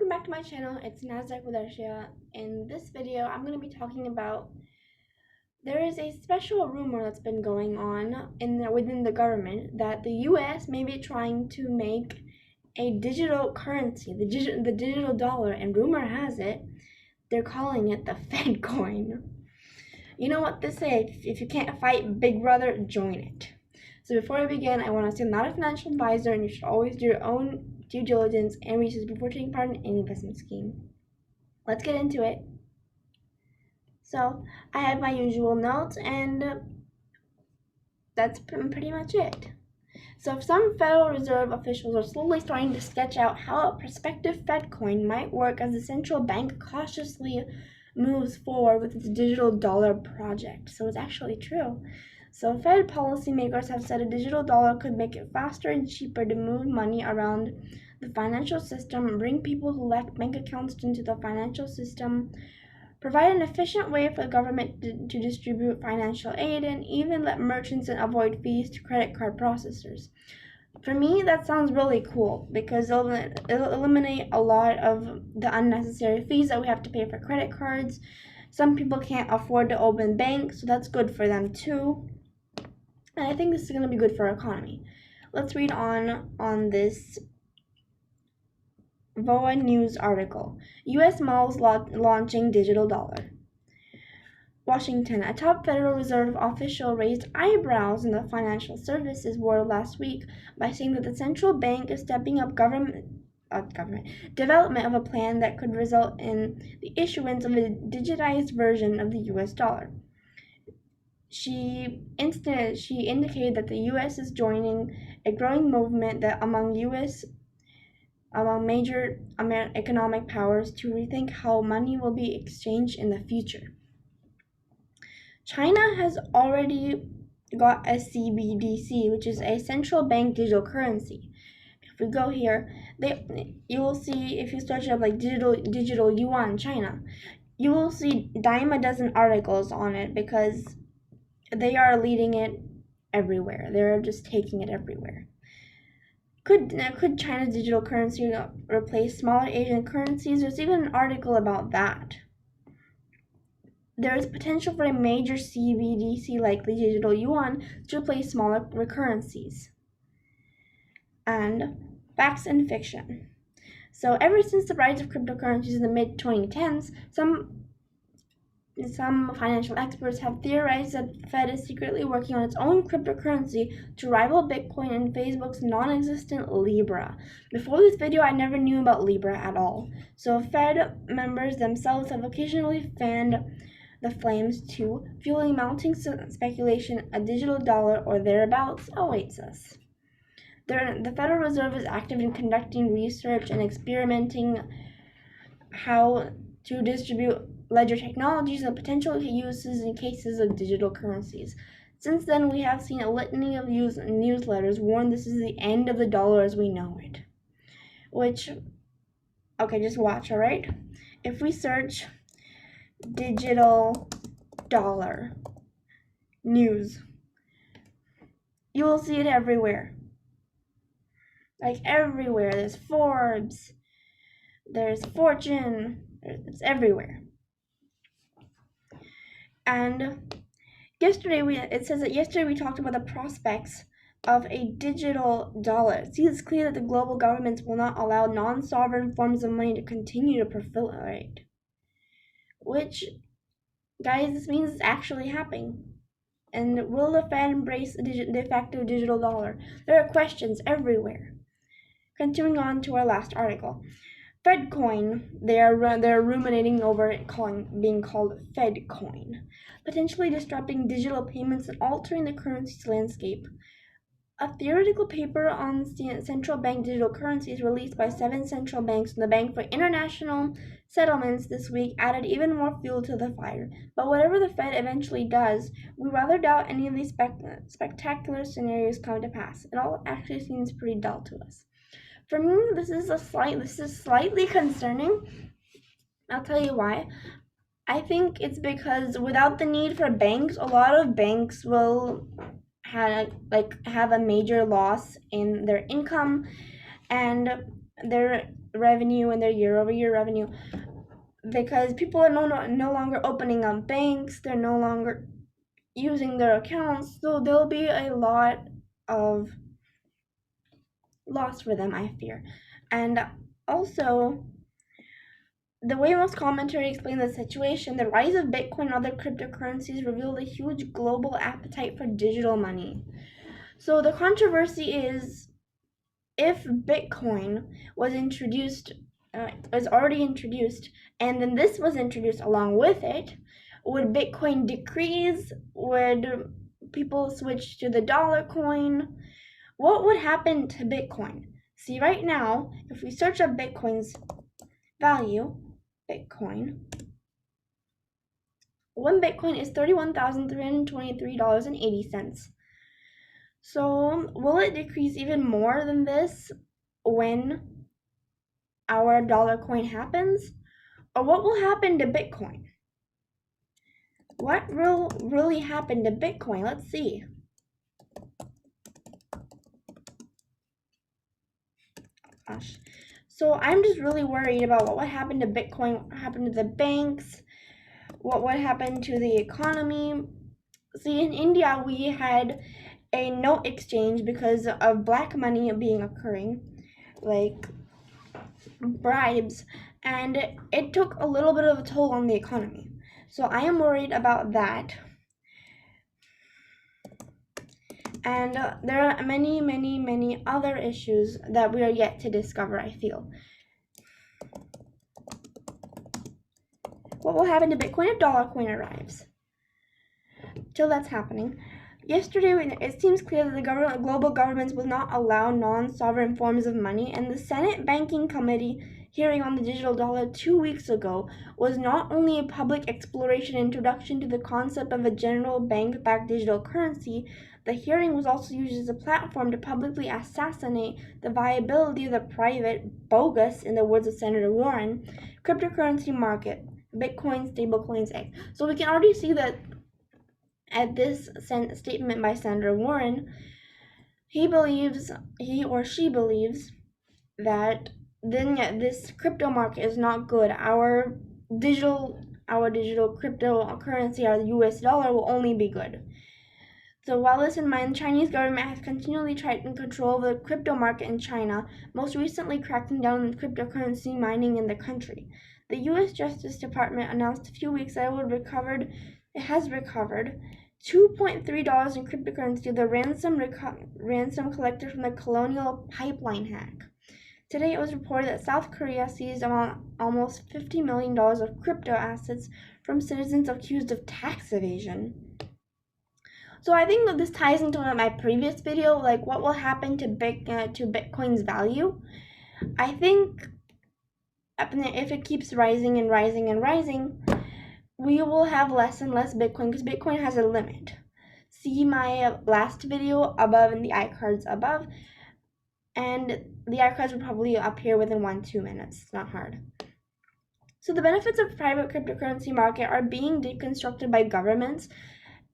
Welcome back to my channel. It's Nasdaq with Arshia. In this video, I'm going to be talking about there is a special rumor that's been going on within the government that the U.S. may be trying to make a digital currency, the digital dollar, and rumor has it they're calling it the Fedcoin. You know what they say, if you can't fight Big Brother, join it. So before I begin, I want to say I'm not a financial advisor and you should always do your own due diligence and research before taking part in any investment scheme. Let's get into it. So I have my usual notes and that's pretty much it. So some Federal Reserve officials are slowly starting to sketch out how a prospective Fedcoin might work as the central bank cautiously moves forward with its digital dollar project. So it's actually true. So Fed policymakers have said a digital dollar could make it faster and cheaper to move money around the financial system, bring people who lack bank accounts into the financial system, provide an efficient way for the government to distribute financial aid, and even let merchants avoid fees to credit card processors. For me, that sounds really cool because it'll eliminate a lot of the unnecessary fees that we have to pay for credit cards. Some people can't afford to open banks, so that's good for them too. And I think this is going to be good for our economy. Let's read on this VOA News article. U.S. malls launching digital dollar. Washington. A top Federal Reserve official raised eyebrows in the financial services world last week by saying that the central bank is stepping up development of a plan that could result in the issuance of a digitized version of the U.S. dollar. She indicated that the U.S. is joining a growing movement that among major economic powers to rethink how money will be exchanged in the future. China has already got a CBDC, which is a central bank digital currency. If we go here, you will see, if you search up like digital yuan China, you will see dime a dozen articles on it because they are leading it everywhere. They're just taking it everywhere. Could China's digital currency replace smaller Asian currencies? There's even an article about that. There is potential for a major CBDC like the digital yuan to replace smaller currencies. And facts and fiction. So ever since the rise of cryptocurrencies in the mid-2010s, some financial experts have theorized that the Fed is secretly working on its own cryptocurrency to rival Bitcoin and Facebook's non-existent Libra. Before this video, I never knew about Libra at all. So Fed members themselves have occasionally fanned the flames too, fueling mounting speculation a digital dollar or thereabouts awaits us. The Federal Reserve is active in conducting research and experimenting how to distribute ledger technologies and potential uses in cases of digital currencies. Since then, we have seen a litany of newsletters warn this is the end of the dollar as we know it. Okay, just watch, alright? If we search digital dollar news, you will see it everywhere. Like everywhere. There's Forbes, there's Fortune, it's everywhere. And yesterday we talked about the prospects of a digital dollar. It seems clear that the global governments will not allow non-sovereign forms of money to continue to proliferate. Which, guys, this means it's actually happening. And will the Fed embrace the de facto digital dollar? There are questions everywhere. Continuing on to our last article. Fedcoin, they're ruminating over it being called Fedcoin, potentially disrupting digital payments and altering the currency's landscape. A theoretical paper on central bank digital currencies released by 7 central banks and the Bank for International Settlements this week added even more fuel to the fire. But whatever the Fed eventually does, we rather doubt any of these spectacular scenarios come to pass. It all actually seems pretty dull to us. For me, this is slightly concerning. I'll tell you why. I think it's because without the need for banks, a lot of banks will have a major loss in their income and their revenue and their year-over-year revenue, because people are no longer opening up banks, they're no longer using their accounts, so there'll be a lot of loss for them, I fear. And also, the way most commentary explains the situation, the rise of Bitcoin and other cryptocurrencies revealed a huge global appetite for digital money. So the controversy is, if Bitcoin was already introduced, and then this was introduced along with it, would Bitcoin decrease? Would people switch to the dollar coin? What would happen to Bitcoin? See, right now, if we search up Bitcoin's value, one Bitcoin is $31,323.80. So will it decrease even more than this when our dollar coin happens? Or what will happen to Bitcoin? What will really happen to Bitcoin? Let's see. Gosh. So I'm just really worried about what would happen to Bitcoin, what happened to the banks, what would happen to the economy. See, in India, we had a note exchange because of black money being occurring, like bribes, and it took a little bit of a toll on the economy. So I am worried about that. And there are many other issues that we are yet to discover, I feel. What will happen to Bitcoin if dollar coin arrives? Till that's happening. Yesterday, it seems clear that the global governments will not allow non-sovereign forms of money, and the Senate Banking Committee hearing on the digital dollar 2 weeks ago was not only a public exploration and introduction to the concept of a general bank-backed digital currency. The hearing was also used as a platform to publicly assassinate the viability of the private, bogus, in the words of Senator Warren, cryptocurrency market, Bitcoin, stablecoins, X. So we can already see that at this statement by Senator Warren, he or she believes that then this crypto market is not good. Our digital cryptocurrency, our US dollar, will only be good. So while this in mind, the Chinese government has continually tried to control the crypto market in China, most recently cracking down on cryptocurrency mining in the country. The U.S. Justice Department announced a few weeks that it has recovered $2.3 in cryptocurrency, the ransom collected from the Colonial Pipeline hack. Today, it was reported that South Korea seized almost $50 million of crypto assets from citizens accused of tax evasion. So I think that this ties into my previous video, like what will happen to Bitcoin's value. I think if it keeps rising and rising and rising, we will have less and less Bitcoin, because Bitcoin has a limit. See my last video above in the iCards above, and the iCards will probably appear within 1-2 minutes. It's not hard. So the benefits of private cryptocurrency market are being deconstructed by governments.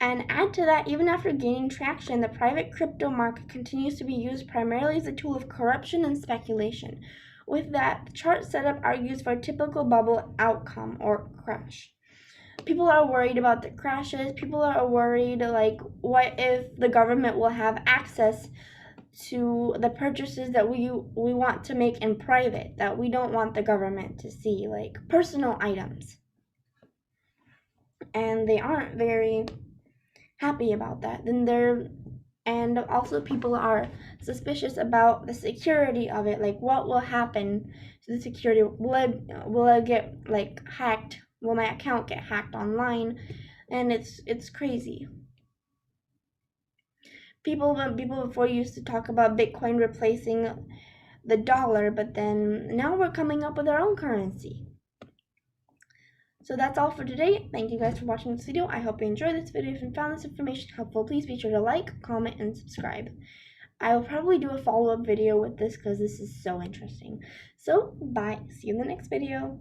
And add to that, even after gaining traction, the private crypto market continues to be used primarily as a tool of corruption and speculation. With that, the chart setup argues for a typical bubble outcome or crash. People are worried about the crashes. People are worried, like, what if the government will have access to the purchases that we want to make in private, that we don't want the government to see, like personal items. And they aren't very happy about that. And also people are suspicious about the security of it, like what will happen to the security. Will it get like hacked? Will my account get hacked online? And it's crazy. People before used to talk about Bitcoin replacing the dollar, but then now we're coming up with our own currency. So that's all for today. Thank you guys for watching this video. I hope you enjoyed this video. If you found this information helpful, please be sure to like, comment, and subscribe. I will probably do a follow-up video with this because this is so interesting. So, bye. See you in the next video.